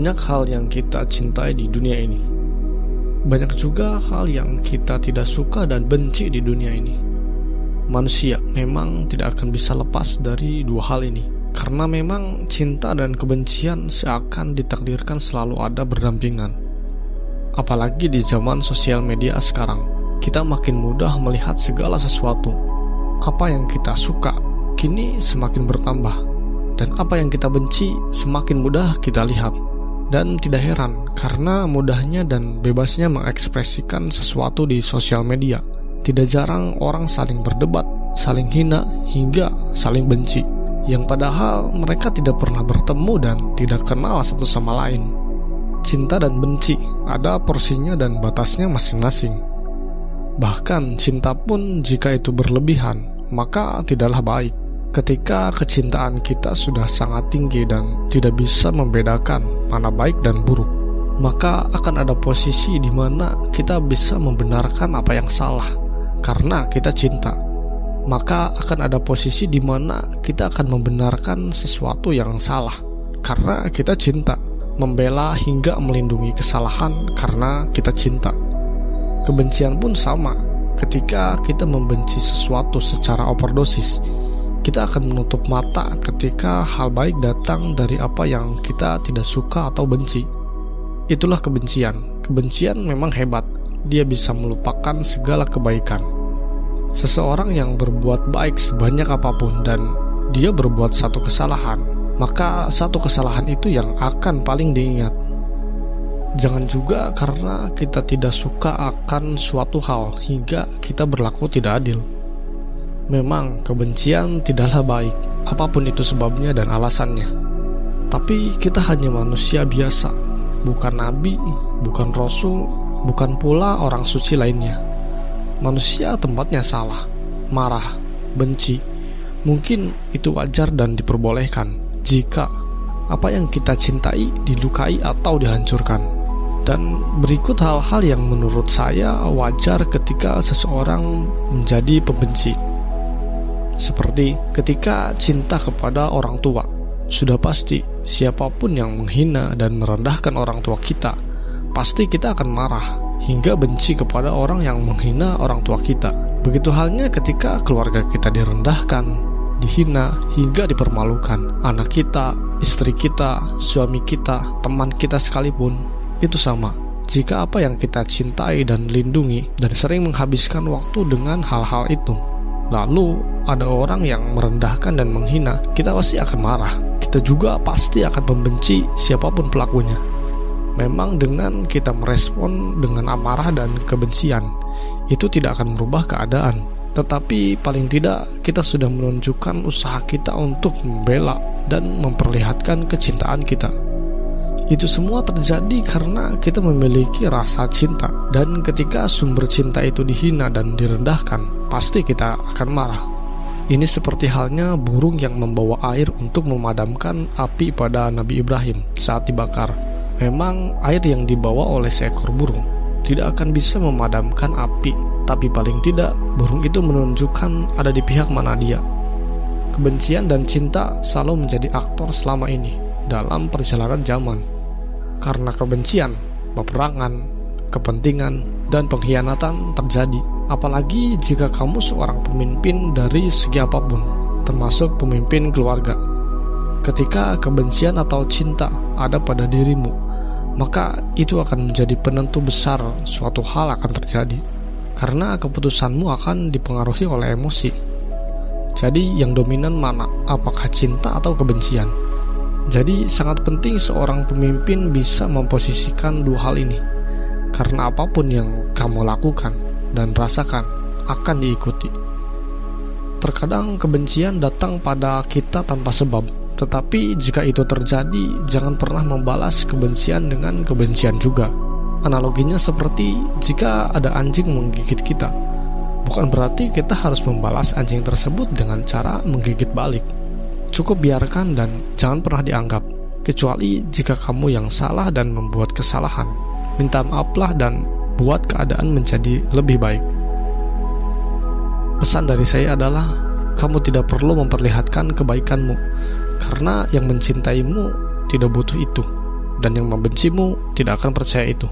Banyak hal yang kita cintai di dunia ini. Banyak juga hal yang kita tidak suka dan benci di dunia ini. Manusia memang tidak akan bisa lepas dari dua hal ini, karena memang cinta dan kebencian seakan ditakdirkan selalu ada berdampingan. Apalagi di zaman sosial media sekarang, kita makin mudah melihat segala sesuatu. Apa yang kita suka kini semakin bertambah, dan apa yang kita benci semakin mudah kita lihat. Dan tidak heran, karena mudahnya dan bebasnya mengekspresikan sesuatu di sosial media, tidak jarang orang saling berdebat, saling hina, hingga saling benci, yang padahal mereka tidak pernah bertemu dan tidak kenal satu sama lain. Cinta dan benci ada porsinya dan batasnya masing-masing. Bahkan cinta pun jika itu berlebihan, maka tidaklah baik. Ketika kecintaan kita sudah sangat tinggi dan tidak bisa membedakan mana baik dan buruk, maka akan ada posisi di mana kita bisa membenarkan apa yang salah karena kita cinta. Maka akan ada posisi di mana kita akan membenarkan sesuatu yang salah karena kita cinta, membela hingga melindungi kesalahan karena kita cinta. Kebencian pun sama. Ketika kita membenci sesuatu secara overdosis, kita akan menutup mata ketika hal baik datang dari apa yang kita tidak suka atau benci. Itulah kebencian. Kebencian memang hebat. Dia bisa melupakan segala kebaikan. Seseorang yang berbuat baik sebanyak apapun dan dia berbuat satu kesalahan, maka satu kesalahan itu yang akan paling diingat. Jangan juga karena kita tidak suka akan suatu hal hingga kita berlaku tidak adil. Memang kebencian tidaklah baik, apapun itu sebabnya dan alasannya. Tapi kita hanya manusia biasa, bukan nabi, bukan rasul, bukan pula orang suci lainnya. Manusia tempatnya salah, marah, benci. Mungkin itu wajar dan diperbolehkan jika apa yang kita cintai dilukai atau dihancurkan. Dan berikut hal-hal yang menurut saya wajar ketika seseorang menjadi pembenci. Seperti ketika cinta kepada orang tua, sudah pasti siapapun yang menghina dan merendahkan orang tua kita, pasti kita akan marah hingga benci kepada orang yang menghina orang tua kita. Begitu halnya ketika keluarga kita direndahkan, dihina, hingga dipermalukan. Anak kita, istri kita, suami kita, teman kita sekalipun, itu sama. Jika apa yang kita cintai dan lindungi dan sering menghabiskan waktu dengan hal-hal itu, lalu ada orang yang merendahkan dan menghina, kita pasti akan marah. Kita juga pasti akan membenci siapapun pelakunya. Memang dengan kita merespon dengan amarah dan kebencian, itu tidak akan merubah keadaan. Tetapi paling tidak kita sudah menunjukkan usaha kita untuk membela dan memperlihatkan kecintaan kita. Itu semua terjadi karena kita memiliki rasa cinta. Dan ketika sumber cinta itu dihina dan direndahkan, pasti kita akan marah. Ini seperti halnya burung yang membawa air untuk memadamkan api pada Nabi Ibrahim saat dibakar. Memang air yang dibawa oleh seekor burung tidak akan bisa memadamkan api, tapi paling tidak burung itu menunjukkan ada di pihak mana dia. Kebencian dan cinta selalu menjadi aktor selama ini dalam perjalanan zaman. Karena kebencian, peperangan, kepentingan, dan pengkhianatan terjadi. Apalagi jika kamu seorang pemimpin dari segi apapun, termasuk pemimpin keluarga. Ketika kebencian atau cinta ada pada dirimu, maka itu akan menjadi penentu besar suatu hal akan terjadi. Karena keputusanmu akan dipengaruhi oleh emosi. Jadi yang dominan mana? Apakah cinta atau kebencian? Jadi sangat penting seorang pemimpin bisa memposisikan dua hal ini. Karena apapun yang kamu lakukan dan rasakan akan diikuti. Terkadang kebencian datang pada kita tanpa sebab. Tetapi jika itu terjadi, jangan pernah membalas kebencian dengan kebencian juga. Analoginya seperti jika ada anjing menggigit kita, bukan berarti kita harus membalas anjing tersebut dengan cara menggigit balik. Cukup biarkan dan jangan pernah dianggap, kecuali jika kamu yang salah dan membuat kesalahan. Minta maaflah dan buat keadaan menjadi lebih baik. Pesan dari saya adalah, kamu tidak perlu memperlihatkan kebaikanmu, karena yang mencintaimu tidak butuh itu. dan yang membencimu tidak akan percaya itu.